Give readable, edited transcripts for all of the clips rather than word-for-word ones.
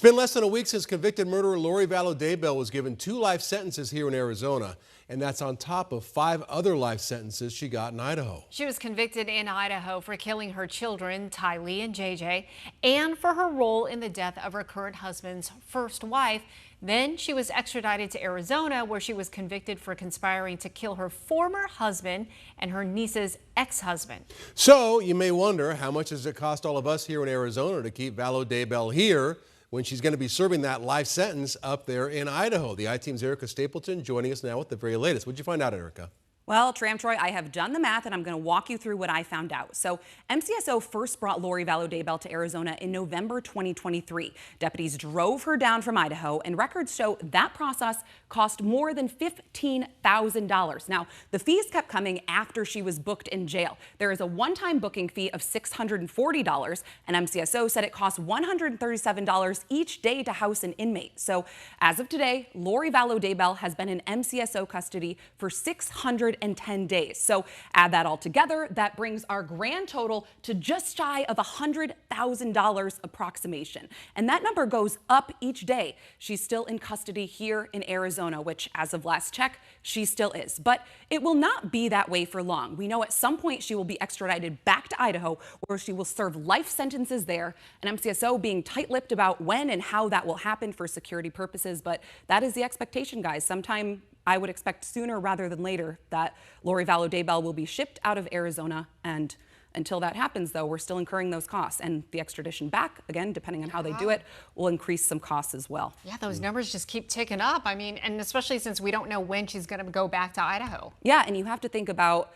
It's been less than a week since convicted murderer Lori Vallow Daybell was given 2 life sentences here in Arizona, and that's on top of 5 other life sentences she got in Idaho. She was convicted in Idaho for killing her children, Tylee and JJ, and for her role in the death of her current husband's first wife. Then she was extradited to Arizona, where she was convicted for conspiring to kill her former husband and her niece's ex-husband. So you may wonder, how much does it cost all of us here in Arizona to keep Vallow Daybell here when she's going to be serving that life sentence up there in Idaho? The I-Team's Erica Stapleton joining us now with the very latest. What'd you find out, Erica? Well, Tram Troy, I have done the math and I'm going to walk you through what I found out. So MCSO first brought Lori Vallow Daybell to Arizona in November 2023. Deputies drove her down from Idaho, and records show that process cost more than $15,000. Now, the fees kept coming after she was booked in jail. There is a one-time booking fee of $640, and MCSO said it costs $137 each day to house an inmate. So as of today, Lori Vallow Daybell has been in MCSO custody for 610 days. So add that all together, that brings our grand total to just shy of $100,000 approximation. And that number goes up each day. She's still in custody here in Arizona, which as of last check, she still is. But it will not be that way for long. We know at some point she will be extradited back to Idaho, where she will serve life sentences there, and MCSO being tight-lipped about when and how that will happen for security purposes. But that is the expectation, guys. Sometime I would expect sooner rather than later that Lori Vallow Daybell will be shipped out of Arizona, and until that happens, though, we're still incurring those costs, and the extradition back, again, depending on how they do it, will increase some costs as well. Yeah, those numbers just keep ticking up. I mean, and especially since we don't know when she's going to go back to Idaho. Yeah, and you have to think about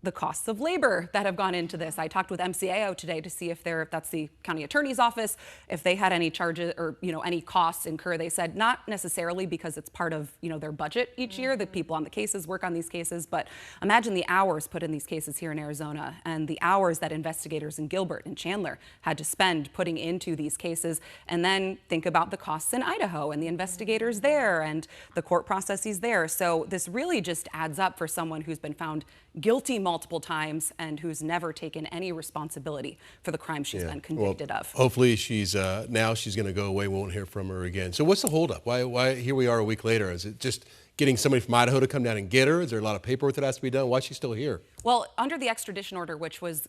the costs of labor that have gone into this. I talked with MCAO today to see if that's the county attorney's office, if they had any charges or, any costs incur. They said not necessarily, because it's part of, their budget each year. The people on the cases work on these cases, but imagine the hours put in these cases here in Arizona and the hours that investigators in Gilbert and Chandler had to spend putting into these cases. And then think about the costs in Idaho and the investigators there and the court processes there. So this really just adds up for someone who's been found guilty multiple times and who's never taken any responsibility for the crime she's been convicted of. Hopefully she's now she's going to go away. We won't hear from her again. So what's the holdup? Why here we are a week later? Is it just getting somebody from Idaho to come down and get her? Is there a lot of paperwork that has to be done? Why is she still here? Well, under the extradition order, which was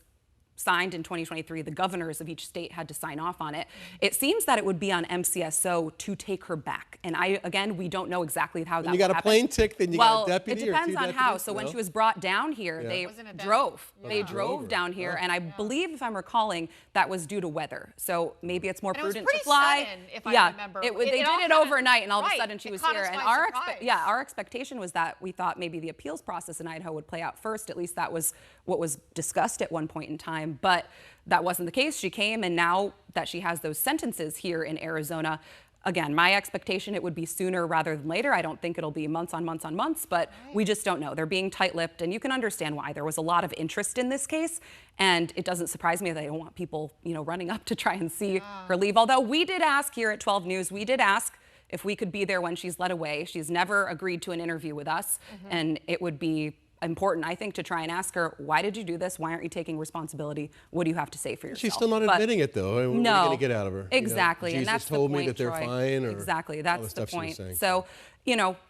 signed in 2023, the governors of each state had to sign off on it. It seems that it would be on MCSO to take her back. And again, we don't know exactly how that will happen. You got a plane ticket, then you got a deputy. It depends on how. So when she was brought down here, they drove. They drove down here, and I believe, if I'm recalling, that was due to weather. So maybe it's more prudent to fly. Sudden, if I remember. They did it overnight, and all of a sudden she was here. And our expectation was that we thought maybe the appeals process in Idaho would play out first. At least that was what was discussed at one point in time. But that wasn't the case. She came, and now that she has those sentences here in Arizona, again, my expectation it would be sooner rather than later. I don't think it'll be months on months on months, but we just don't know. They're being tight-lipped, and you can understand why. There was a lot of interest in this case, and it doesn't surprise me that they don't want people, running up to try and see her leave. Although we did ask here at 12 News, we did ask if we could be there when she's led away. She's never agreed to an interview with us, and it would be important, I think, to try and ask her, why did you do this? Why aren't you taking responsibility? What do you have to say for yourself? She's still not admitting it, though. I mean, what are you going to get out of her? Exactly. Jesus and that's told the point, me that they're Troy. fine. Or exactly. That's the point. So,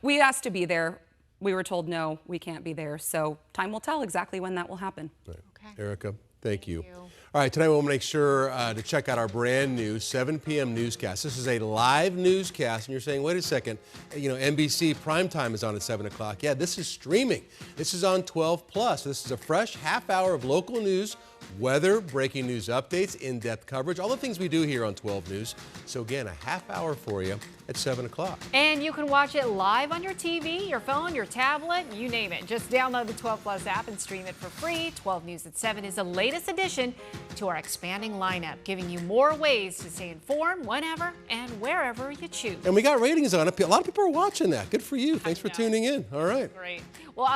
we asked to be there. We were told, no, we can't be there. So time will tell exactly when that will happen. Right. Okay. Erica, thank you. All right, tonight we'll make sure to check out our brand new 7 p.m. newscast. This is a live newscast, and you're saying, wait a second, NBC primetime is on at 7 o'clock. Yeah, this is streaming. This is on 12+. This is a fresh half hour of local news, weather, breaking news updates, in-depth coverage, all the things we do here on 12 News. So again, a half hour for you at 7 o'clock. And you can watch it live on your TV, your phone, your tablet, you name it. Just download the 12+ app and stream it for free. 12 News at 7 is the latest addition to our expanding lineup, giving you more ways to stay informed whenever and wherever you choose. And we got ratings on it. A lot of people are watching that. Good for you. Thanks for tuning in. All right. Great. Well,